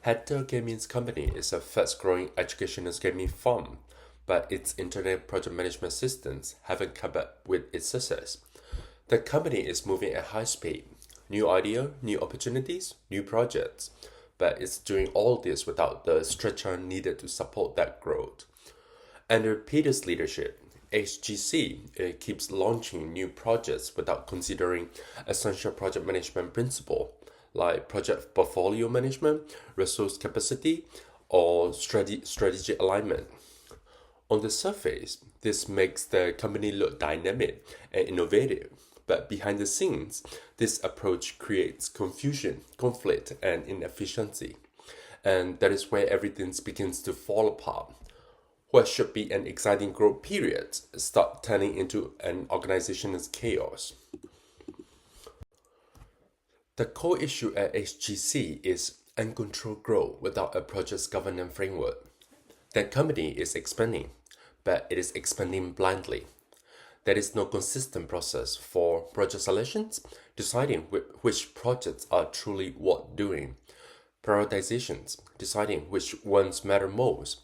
Hatter Gaming's company is a fast-growing educational gaming firm, but its internet project management systems haven't kept up with its success. The company is moving at high speed. New idea, new opportunities, new projects. But it's doing all this without the structure needed to support that growth. Under Peter's leadership, HGC keeps launching new projects without considering essential project management principles like project portfolio management, resource capacity, or strategy alignment. On the surface, this makes the company look dynamic and innovative, but behind the scenes, this approach creates confusion, conflict, and inefficiency. And that is where everything begins to fall apart. What should be an exciting growth period start turning into an organization's chaos. The core issue at HGC is uncontrolled growth without a project governance framework. The company is expanding, but it is expanding blindly. There is no consistent process for project selections, deciding which projects are truly worth doing, prioritizations, deciding which ones matter most,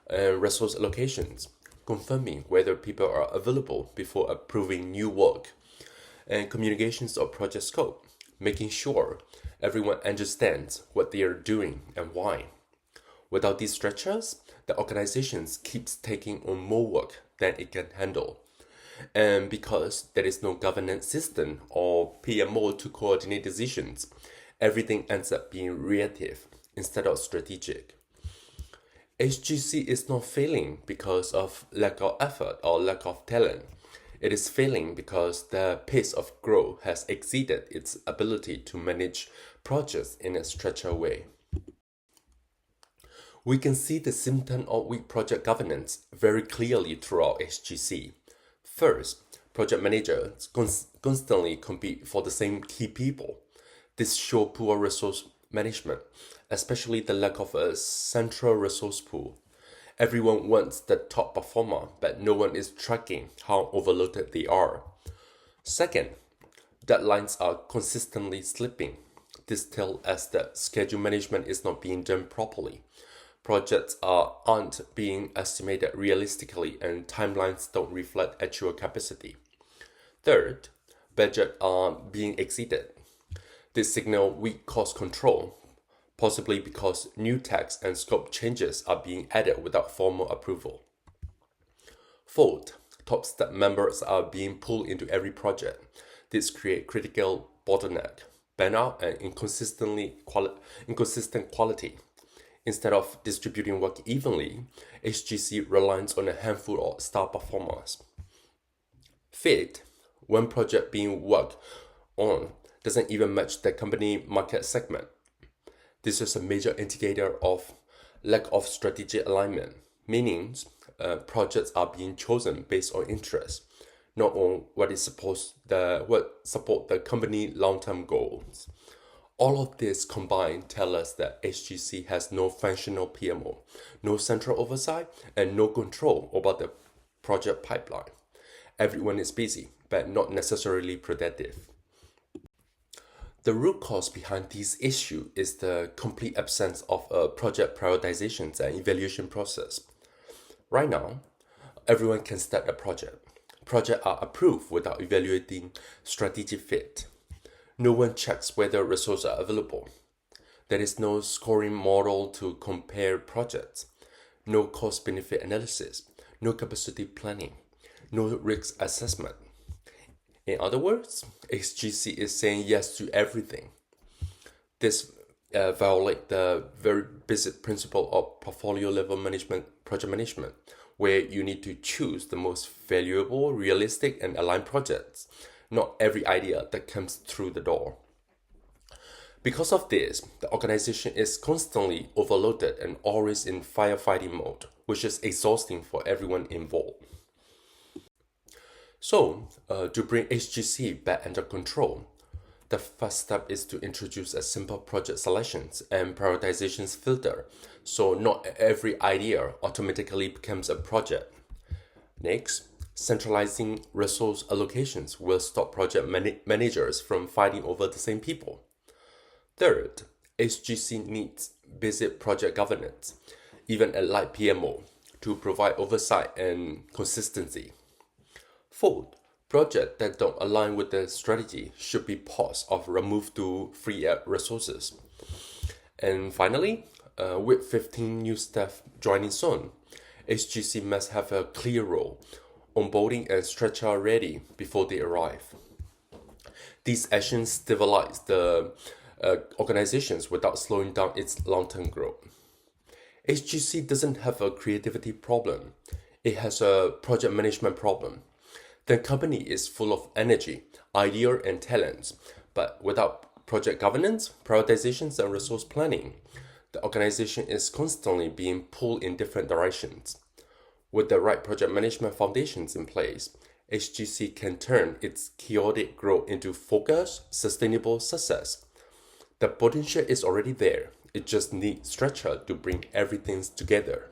and resource allocations, confirming whether people are available before approving new work, and communications of project scope, making sure everyone understands what they are doing and why. Without these structures, the organization keeps taking on more work than it can handle. And because there is no governance system or PMO to coordinate decisions, everything ends up being reactive instead of strategic. HGC is not failing because of lack of effort or lack of talent. It is failing because the pace of growth has exceeded its ability to manage projects in a structured way. We can see the symptom of weak project governance very clearly throughout HGC. First, project managers constantly compete for the same key people. This shows poor resource management, especially the lack of a central resource pool. Everyone wants the top performer, but no one is tracking how overloaded they are. Second, deadlines are consistently slipping. This tells us that schedule management is not being done properly. Projects aren't being estimated realistically and timelines don't reflect actual capacity. Third, budgets are being exceeded. This signals weak cost control, possibly because new tax and scope changes are being added without formal approval. Fourth, top staff members are being pulled into every project. This creates critical bottleneck, burnout, and inconsistent quality. Instead of distributing work evenly, HGC relies on a handful of star performers. Fifth, one project being worked on doesn't even match the company market segment. This is a major indicator of lack of strategic alignment, meaning projects are being chosen based on interest, not on what support the company long-term goals. All of this combined tell us that HGC has no functional PMO, no central oversight, and no control over the project pipeline. Everyone is busy, but not necessarily productive. The root cause behind this issue is the complete absence of a project prioritizations and evaluation process. Right now, everyone can start a project. Projects are approved without evaluating strategic fit. No one checks whether resources are available. There is no scoring model to compare projects, no cost-benefit analysis, no capacity planning, no risk assessment. In other words, HGC is saying yes to everything. This violates the very basic principle of portfolio level project management, where you need to choose the most valuable, realistic, and aligned projects, not every idea that comes through the door. Because of this, the organization is constantly overloaded and always in firefighting mode, which is exhausting for everyone involved. So, to bring HGC back under control, the first step is to introduce a simple project selections and prioritizations filter, so not every idea automatically becomes a project. Next, centralizing resource allocations will stop project managers from fighting over the same people. Third, HGC needs basic project governance, even a light PMO, to provide oversight and consistency. Fourth, projects that don't align with the strategy should be paused or removed to free up resources. And finally, with 15 new staff joining soon, HGC must have a clear role, onboarding and stretcher ready before they arrive. These actions stabilize the organizations without slowing down its long-term growth. HGC doesn't have a creativity problem. It has a project management problem. The company is full of energy, idea, and talents, but without project governance, prioritizations, and resource planning, the organization is constantly being pulled in different directions. With the right project management foundations in place, HGC can turn its chaotic growth into focused, sustainable success. The potential is already there. It just needs structure to bring everything together.